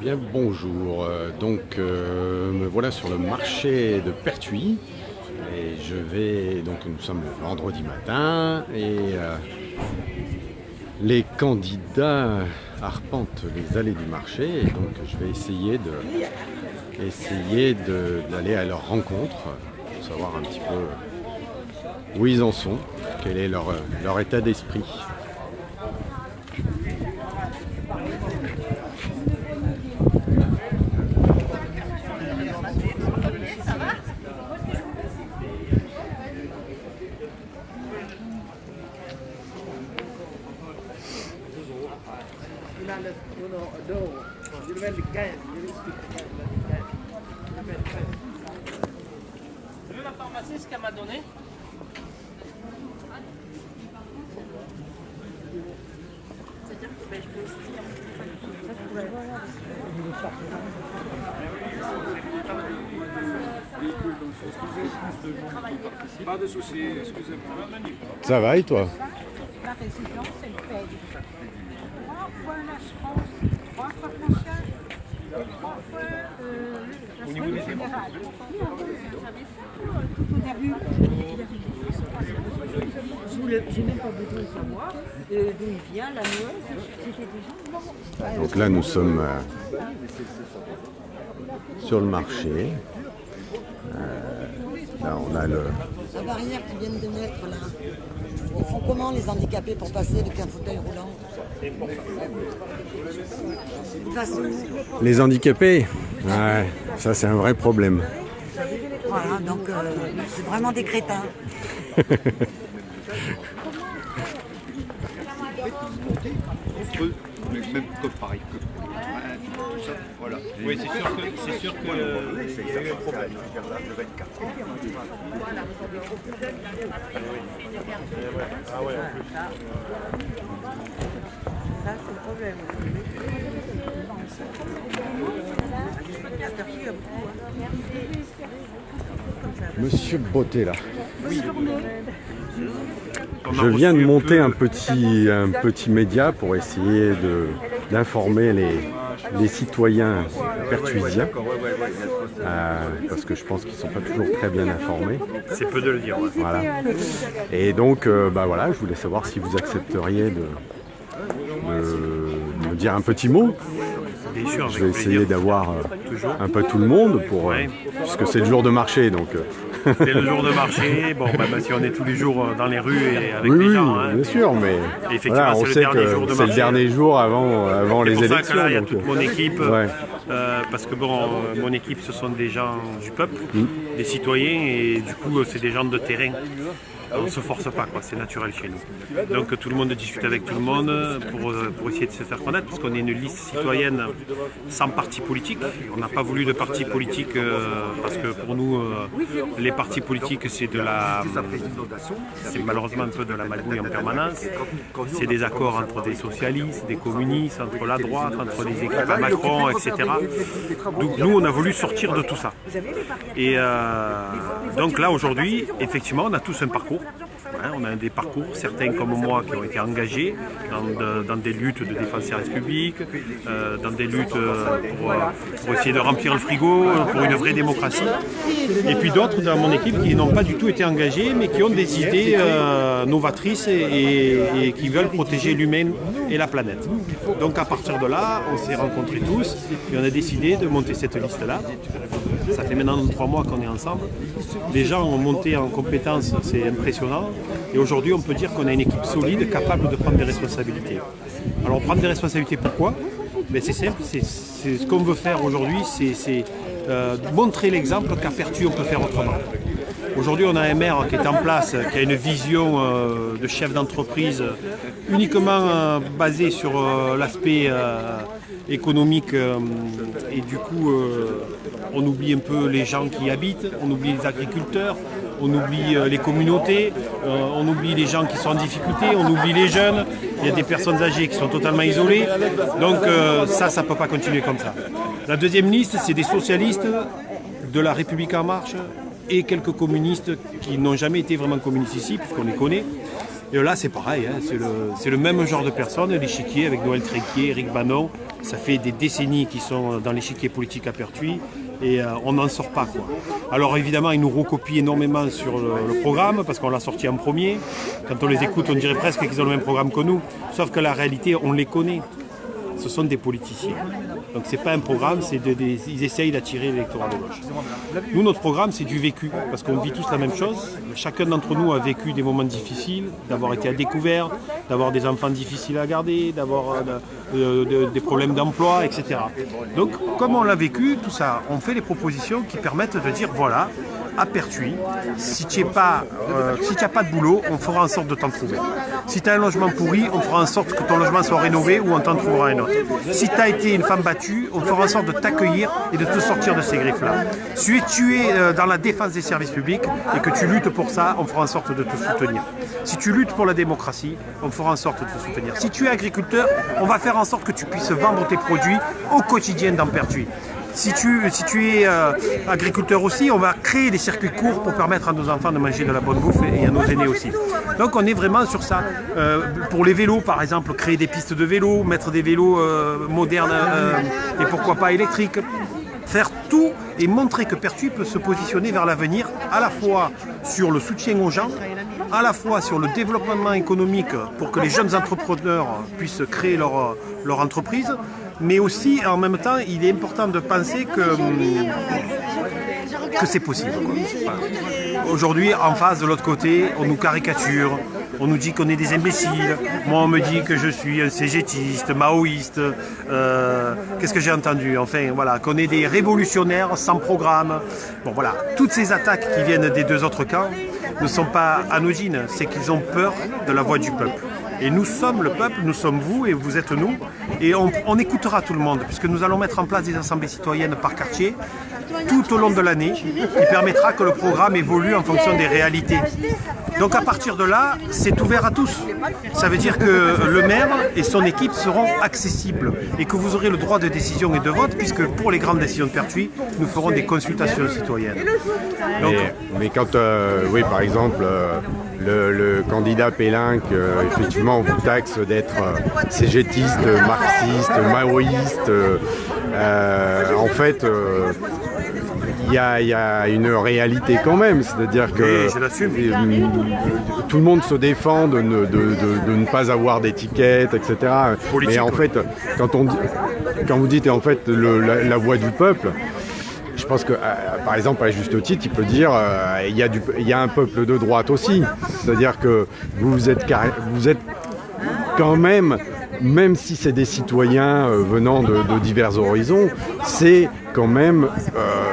Bien, bonjour. Me voilà sur le marché de Pertuis et nous sommes le vendredi matin et les candidats arpentent les allées du marché et donc je vais essayer d'aller à leur rencontre pour savoir un petit peu où ils en sont, quel est leur état d'esprit. Tu veux la pharmacie, ce qu'elle m'a donné? C'est-à-dire que je peux aussi... Pas de soucis, excusez-moi. Ça va et toi? La résidence, elle paye 3 fois l'assurance, 3 fois le foncier, 3 fois l'assurance générale. Tout au début, j'ai même pas besoin de savoir d'où il vient, la Noël, c'était déjà... Donc là nous sommes sur le marché. Là on a La barrière qu'ils viennent de mettre là, ils font comment les handicapés pour passer avec un fauteuil roulant? Ils passent où? les handicapés. Ouais, ça c'est un vrai problème. Voilà, donc c'est vraiment des crétins. Même comme pareil que tout ça, voilà. Oui, c'est sûr que il y a eu un problème. Ah ouais, en plus. Ça, c'est le problème. Monsieur Beauté là. Je viens de monter un petit média pour essayer d'informer les citoyens pertuisiens, parce que je pense qu'ils ne sont pas toujours très bien informés. C'est peu de le dire. Ouais. Voilà. Et donc, voilà, je voulais savoir si vous accepteriez de me dire un petit mot. Bien sûr, Je vais essayer d'avoir un peu tout le monde puisque c'est le jour de marché, donc. C'est le jour de marché. Bon, si on est tous les jours dans les rues et avec Oui, les gens. bien sûr, mais Effectivement, on c'est le sait dernier jour que de c'est le marché. dernier jour avant les C'est pour ça élections. que là, il y a donc, toute mon équipe. ouais. Parce que mon équipe, ce sont des gens du peuple, des citoyens, et du coup, c'est des gens de terrain. On ne se force pas, quoi. C'est naturel chez nous. Donc tout le monde discute avec tout le monde pour essayer de se faire connaître, parce qu'on est une liste citoyenne sans parti politique. On n'a pas voulu de parti politique parce que pour nous, les partis politiques, c'est malheureusement un peu de la magouille en permanence. C'est des accords entre des socialistes, des communistes, entre la droite, entre les équipes à Macron, etc. Donc nous, on a voulu sortir de tout ça. Et donc là, aujourd'hui, effectivement, on a tous un parcours. On a des parcours, certains comme moi qui ont été engagés dans des luttes de défense des Républiques, dans des luttes pour essayer de remplir le frigo, pour une vraie démocratie. Et puis d'autres dans mon équipe qui n'ont pas du tout été engagés, mais qui ont des idées novatrices et qui veulent protéger l'humain et la planète. Donc à partir de là, on s'est rencontrés tous et on a décidé de monter cette liste-là. Ça fait maintenant 3 mois qu'on est ensemble. Les gens ont monté en compétences, c'est impressionnant. Et aujourd'hui, on peut dire qu'on a une équipe solide, capable de prendre des responsabilités. Alors, prendre des responsabilités, pourquoi? C'est simple, c'est ce qu'on veut faire aujourd'hui, c'est montrer l'exemple qu'à Pertuis, on peut faire autrement. Aujourd'hui, on a un maire qui est en place, qui a une vision de chef d'entreprise uniquement basée sur l'aspect économique et du coup, on oublie un peu les gens qui y habitent, on oublie les agriculteurs, on oublie les communautés, on oublie les gens qui sont en difficulté, on oublie les jeunes, il y a des personnes âgées qui sont totalement isolées. Donc ça ne peut pas continuer comme ça. La deuxième liste, c'est des socialistes de la République en marche et quelques communistes qui n'ont jamais été vraiment communistes ici, puisqu'on les connaît. Et là, c'est pareil, hein, c'est le même genre de personnes, l'échiquier avec Noël Tréquier, Éric Banon. Ça fait des décennies qu'ils sont dans l'échiquier politique à Pertuis et on n'en sort pas, quoi. Alors évidemment, ils nous recopient énormément sur le programme parce qu'on l'a sorti en premier. Quand on les écoute, on dirait presque qu'ils ont le même programme que nous. Sauf que la réalité, on les connaît. Ce sont des politiciens. Donc c'est pas un programme, ils essayent d'attirer l'électorat de gauche. Nous, notre programme, c'est du vécu, parce qu'on vit tous la même chose. Chacun d'entre nous a vécu des moments difficiles, d'avoir été à découvert, d'avoir des enfants difficiles à garder, d'avoir des problèmes d'emploi, etc. Donc, comme on l'a vécu, tout ça, on fait des propositions qui permettent de dire, voilà, à Pertuis, si tu n'as pas de boulot, on fera en sorte de t'en trouver. Si tu as un logement pourri, on fera en sorte que ton logement soit rénové ou on t'en trouvera un autre. Si tu as été une femme battue, on fera en sorte de t'accueillir et de te sortir de ces griffes-là. Si tu es dans la défense des services publics et que tu luttes pour ça, on fera en sorte de te soutenir. Si tu luttes pour la démocratie, on fera en sorte de te soutenir. Si tu es agriculteur, on va faire en sorte que tu puisses vendre tes produits au quotidien dans Pertuis. Si tu es agriculteur aussi, on va créer des circuits courts pour permettre à nos enfants de manger de la bonne bouffe et à nos aînés aussi. Donc on est vraiment sur ça. Pour les vélos par exemple, créer des pistes de vélo, mettre des vélos modernes et pourquoi pas électriques. Faire tout et montrer que Pertuis peut se positionner vers l'avenir à la fois sur le soutien aux gens, à la fois sur le développement économique pour que les jeunes entrepreneurs puissent créer leur entreprise, mais aussi en même temps il est important de penser que c'est possible. Voilà. Aujourd'hui, en face, de l'autre côté, on nous caricature, on nous dit qu'on est des imbéciles. Moi, on me dit que je suis un cégétiste, maoïste. Qu'est-ce que j'ai entendu? Enfin, voilà, qu'on est des révolutionnaires sans programme. Bon, voilà, toutes ces attaques qui viennent des deux autres camps ne sont pas anodines. C'est qu'ils ont peur de la voix du peuple. Et nous sommes le peuple, nous sommes vous et vous êtes nous. Et on écoutera tout le monde, puisque nous allons mettre en place des assemblées citoyennes par quartier tout au long de l'année, qui permettra que le programme évolue en fonction des réalités. Donc à partir de là, c'est ouvert à tous. Ça veut dire que le maire et son équipe seront accessibles et que vous aurez le droit de décision et de vote, puisque pour les grandes décisions de Pertuis, nous ferons des consultations citoyennes. Donc, mais quand, oui, par exemple, le candidat Pélinck, effectivement, on vous taxe d'être cégétiste, marxiste, maoïste. En fait, il y a une réalité quand même, c'est-à-dire que tout le monde se défend de ne pas avoir d'étiquette, etc. Mais en fait, quand vous dites en fait la voix du peuple, je pense que, par exemple, à juste titre, il peut dire il y a un peuple de droite aussi. C'est-à-dire que vous êtes quand même si c'est des citoyens venant de divers horizons, c'est quand même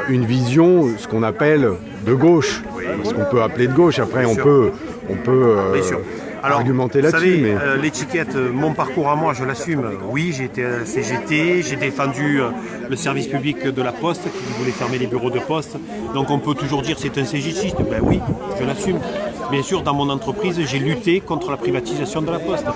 une vision, ce qu'on appelle de gauche, ce qu'on peut appeler de gauche. Après, on peut argumenter là-dessus. Mais l'étiquette, mon parcours à moi, je l'assume. Oui, j'ai été à CGT, j'ai défendu le service public de la Poste qui voulait fermer les bureaux de poste. Donc on peut toujours dire c'est un cégétiste. Ben oui, je l'assume. Bien sûr, dans mon entreprise, j'ai lutté contre la privatisation de la Poste.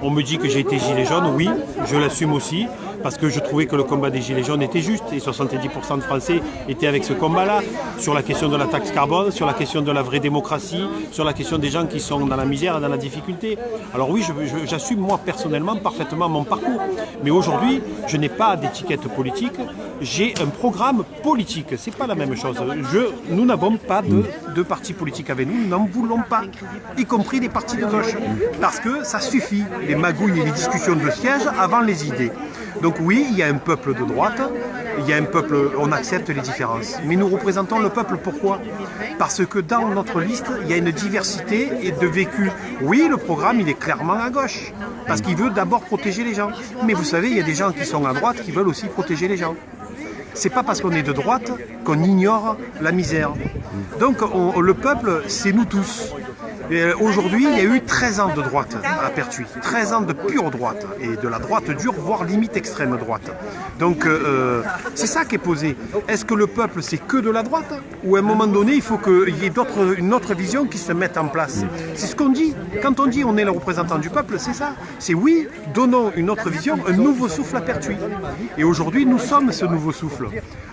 On me dit que j'ai été gilet jaune, oui, je l'assume aussi, parce que je trouvais que le combat des gilets jaunes était juste, et 70% de Français étaient avec ce combat-là, sur la question de la taxe carbone, sur la question de la vraie démocratie, sur la question des gens qui sont dans la misère et dans la difficulté. Alors oui, j'assume moi personnellement parfaitement mon parcours, mais aujourd'hui, je n'ai pas d'étiquette politique, j'ai un programme politique, c'est pas la même chose. Nous n'avons pas de partis politiques avec nous, nous n'en voulons pas, y compris des partis de gauche, parce que ça suffit, les magouilles et les discussions de siège avant les idées. Donc oui, il y a un peuple de droite, il y a un peuple, on accepte les différences. Mais nous représentons le peuple, pourquoi? Parce que dans notre liste, il y a une diversité et de vécu. Oui, le programme, il est clairement à gauche, parce qu'il veut d'abord protéger les gens. Mais vous savez, il y a des gens qui sont à droite qui veulent aussi protéger les gens. C'est pas parce qu'on est de droite qu'on ignore la misère. Donc le peuple, c'est nous tous. Aujourd'hui, il y a eu 13 ans de droite à Pertuis, 13 ans de pure droite, et de la droite dure, voire limite extrême droite. Donc c'est ça qui est posé. Est-ce que le peuple, c'est que de la droite? Ou à un moment donné, il faut qu'il y ait une autre vision qui se mette en place? C'est ce qu'on dit. Quand on dit on est le représentant du peuple, c'est ça. C'est oui, donnons une autre vision, un nouveau souffle à Pertuis. Et aujourd'hui, nous sommes ce nouveau souffle.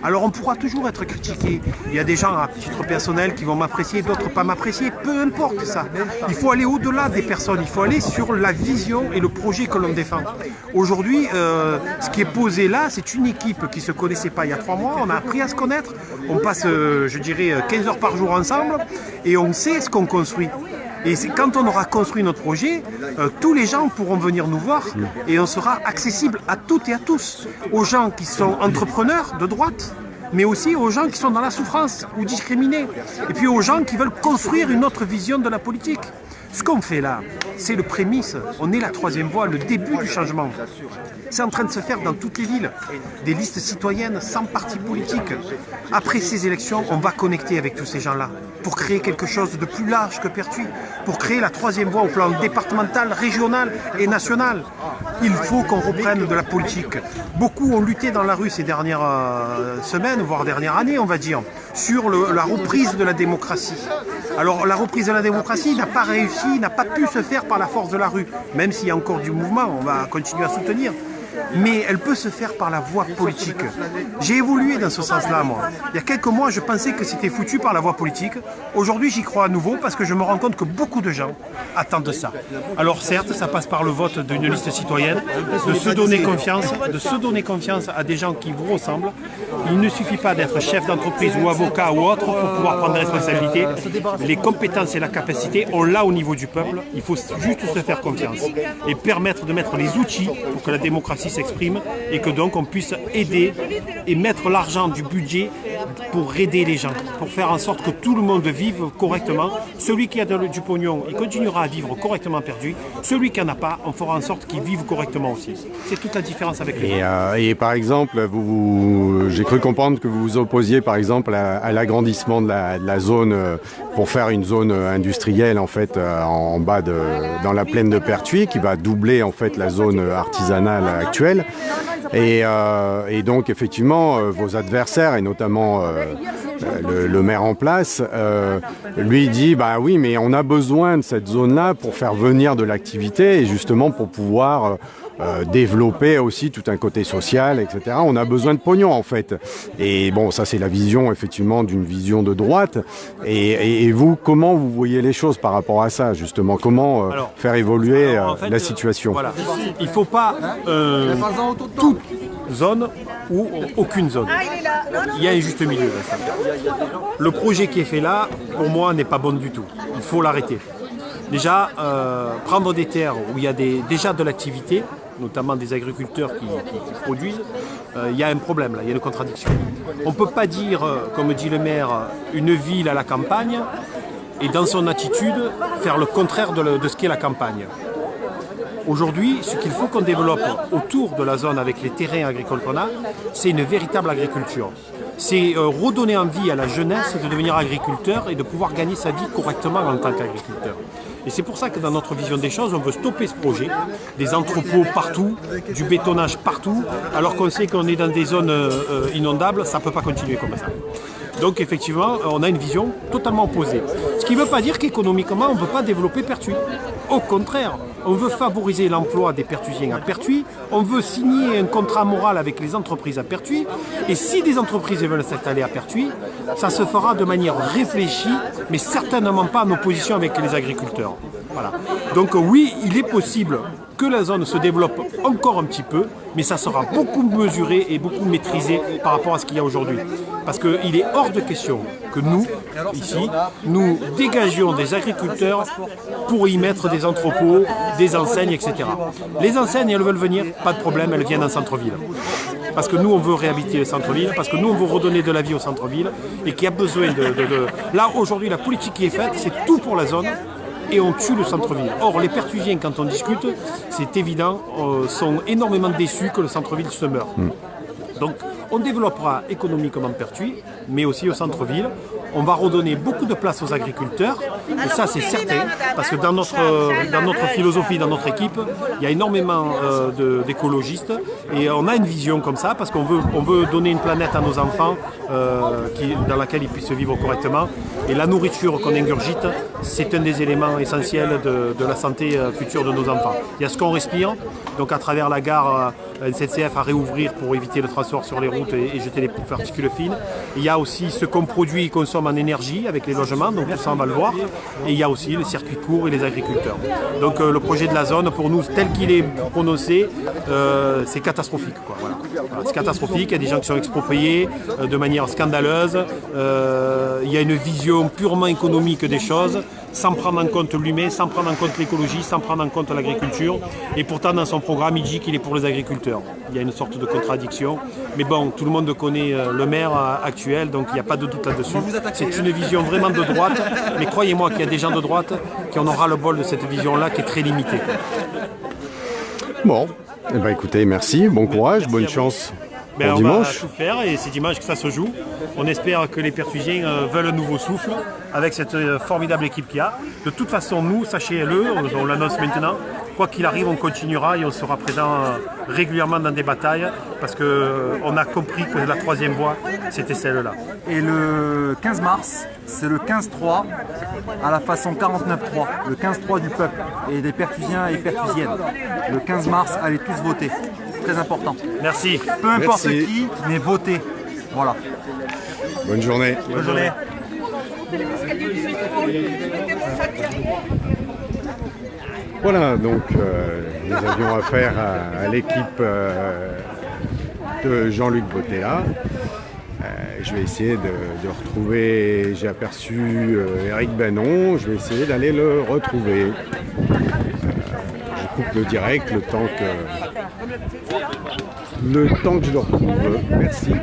Alors on pourra toujours être critiqué. Il y a des gens à titre personnel qui vont m'apprécier, d'autres pas m'apprécier. Peu importe ça. Il faut aller au-delà des personnes. Il faut aller sur la vision et le projet que l'on défend. Aujourd'hui, ce qui est posé là, c'est une équipe qui ne se connaissait pas il y a 3 mois. On a appris à se connaître. On passe, je dirais, 15 heures par jour ensemble et on sait ce qu'on construit. Et quand on aura construit notre projet, tous les gens pourront venir nous voir et on sera accessible à toutes et à tous. Aux gens qui sont entrepreneurs de droite, mais aussi aux gens qui sont dans la souffrance ou discriminés. Et puis aux gens qui veulent construire une autre vision de la politique. Ce qu'on fait là, c'est le prémisse. On est la 3e voie, le début du changement. C'est en train de se faire dans toutes les villes. Des listes citoyennes sans parti politique. Après ces élections, on va connecter avec tous ces gens-là pour créer quelque chose de plus large que Pertuis, pour créer la 3e voie au plan départemental, régional et national. Il faut qu'on reprenne de la politique. Beaucoup ont lutté dans la rue ces dernières semaines, voire dernières années, on va dire, sur la reprise de la démocratie. Alors la reprise de la démocratie n'a pas réussi, n'a pas pu se faire par la force de la rue, même s'il y a encore du mouvement, on va continuer à soutenir. Mais elle peut se faire par la voie politique. J'ai évolué dans ce sens-là, moi. Il y a quelques mois, je pensais que c'était foutu par la voie politique. Aujourd'hui, j'y crois à nouveau parce que je me rends compte que beaucoup de gens attendent ça. Alors certes, ça passe par le vote d'une liste citoyenne, de se donner confiance à des gens qui vous ressemblent. Il ne suffit pas d'être chef d'entreprise ou avocat ou autre pour pouvoir prendre des responsabilités. Les compétences et la capacité, on l'a au niveau du peuple. Il faut juste se faire confiance et permettre de mettre les outils pour que la démocratie s'exprime et que donc on puisse aider et mettre l'argent du budget pour aider les gens, pour faire en sorte que tout le monde vive correctement. Celui qui a du pognon, il continuera à vivre correctement perdu. Celui qui n'en a pas, on fera en sorte qu'il vive correctement aussi. C'est toute la différence avec les gens. Et par exemple, j'ai cru comprendre que vous vous opposiez par exemple à l'agrandissement de la zone pour faire une zone industrielle en fait en bas dans la plaine de Pertuis qui va doubler en fait la zone artisanale actuelle. Et donc effectivement vos adversaires et notamment le maire en place lui dit bah oui mais on a besoin de cette zone là pour faire venir de l'activité et justement pour pouvoir développer aussi tout un côté social, etc. On a besoin de pognon en fait. Et bon, ça c'est la vision effectivement d'une vision de droite. Et vous, comment vous voyez les choses par rapport à ça justement? Comment faire évoluer en fait, la situation? Voilà. Il ne faut pas toute zone ou aucune zone. Il y a un juste milieu. Le projet qui est fait là, pour moi, n'est pas bon du tout. Il faut l'arrêter. Déjà, prendre des terres où il y a déjà de l'activité, notamment des agriculteurs qui produisent, il y a un problème là, il y a une contradiction. On ne peut pas dire, comme dit le maire, une ville à la campagne et dans son attitude faire le contraire de ce qu'est la campagne. Aujourd'hui, ce qu'il faut qu'on développe autour de la zone avec les terrains agricoles qu'on a, c'est une véritable agriculture. C'est redonner envie à la jeunesse de devenir agriculteur et de pouvoir gagner sa vie correctement en tant qu'agriculteur. Et c'est pour ça que dans notre vision des choses, on veut stopper ce projet, des entrepôts partout, du bétonnage partout, alors qu'on sait qu'on est dans des zones inondables, ça ne peut pas continuer comme ça. Donc effectivement, on a une vision totalement opposée. Ce qui ne veut pas dire qu'économiquement, on ne peut pas développer Pertuis. Au contraire, on veut favoriser l'emploi des Pertuisiens à Pertuis, on veut signer un contrat moral avec les entreprises à Pertuis, et si des entreprises veulent s'installer à Pertuis, ça se fera de manière réfléchie, mais certainement pas en opposition avec les agriculteurs. Voilà. Donc oui, il est possible que la zone se développe encore un petit peu, mais ça sera beaucoup mesuré et beaucoup maîtrisé par rapport à ce qu'il y a aujourd'hui. Parce qu'il est hors de question que nous, ici, nous dégagions des agriculteurs pour y mettre des entrepôts, des enseignes, etc. Les enseignes, elles veulent venir, pas de problème, elles viennent en centre-ville. Parce que nous, on veut réhabiliter le centre-ville, parce que nous, on veut redonner de la vie au centre-ville, et qu'il y a besoin de... Là, aujourd'hui, la politique qui est faite, c'est tout pour la zone, et on tue le centre-ville. Or, les Pertuisiens, quand on discute, c'est évident, sont énormément déçus que le centre-ville se meure. Donc, on développera économiquement Pertuis, mais aussi au centre-ville. On va redonner beaucoup de place aux agriculteurs, et ça c'est certain, parce que dans notre philosophie, dans notre équipe, il y a énormément d'écologistes, et on a une vision comme ça, parce qu'on veut donner une planète à nos enfants dans laquelle ils puissent vivre correctement, et la nourriture qu'on ingurgite, c'est un des éléments essentiels de la santé future de nos enfants. Il y a ce qu'on respire, donc à travers la gare SNCF à réouvrir pour éviter le transport sur les routes et jeter les particules fines. Il y a aussi ce qu'on produit et consomme en énergie avec les logements, donc tout ça on va le voir. Et il y a aussi les circuits courts et les agriculteurs. Donc le projet de la zone, pour nous, tel qu'il est prononcé, c'est catastrophique, quoi. Voilà. Voilà, c'est catastrophique, il y a des gens qui sont expropriés de manière scandaleuse. Il y a une vision purement économique des choses, sans prendre en compte l'humain, sans prendre en compte l'écologie, sans prendre en compte l'agriculture. Et pourtant, dans son programme, il dit qu'il est pour les agriculteurs. Il y a une sorte de contradiction. Mais bon, tout le monde connaît le maire actuel, donc il n'y a pas de doute là-dessus. C'est une vision vraiment de droite, mais croyez-moi qu'il y a des gens de droite qui en aura le bol de cette vision-là qui est très limitée. Bon, eh ben, écoutez, merci, bon courage, bonne chance pour On dimanche. va tout faire et c'est dimanche que ça se joue. On espère que les Pertuisiens veulent un nouveau souffle avec cette formidable équipe qu'il y a. De toute façon, nous, sachez-le, on l'annonce maintenant, quoi qu'il arrive, on continuera et on sera présent régulièrement dans des batailles parce qu'on a compris que la troisième voie, c'était celle-là. Et le 15 mars, c'est le 15-3 à la façon 49-3, le 15-3 du peuple et des Pertuisiens et Pertuisiennes. Le 15 mars, allez tous voter. Très important. Merci. Peu importe Merci. qui, mais votez. Voilà. Bonne journée. Bonne journée. Voilà, donc nous avions affaire à l'équipe de Jean-Luc Bottella. Je vais essayer de retrouver, j'ai aperçu Eric Benon, je vais essayer d'aller le retrouver. Je coupe le direct le temps que je le retrouve. Merci.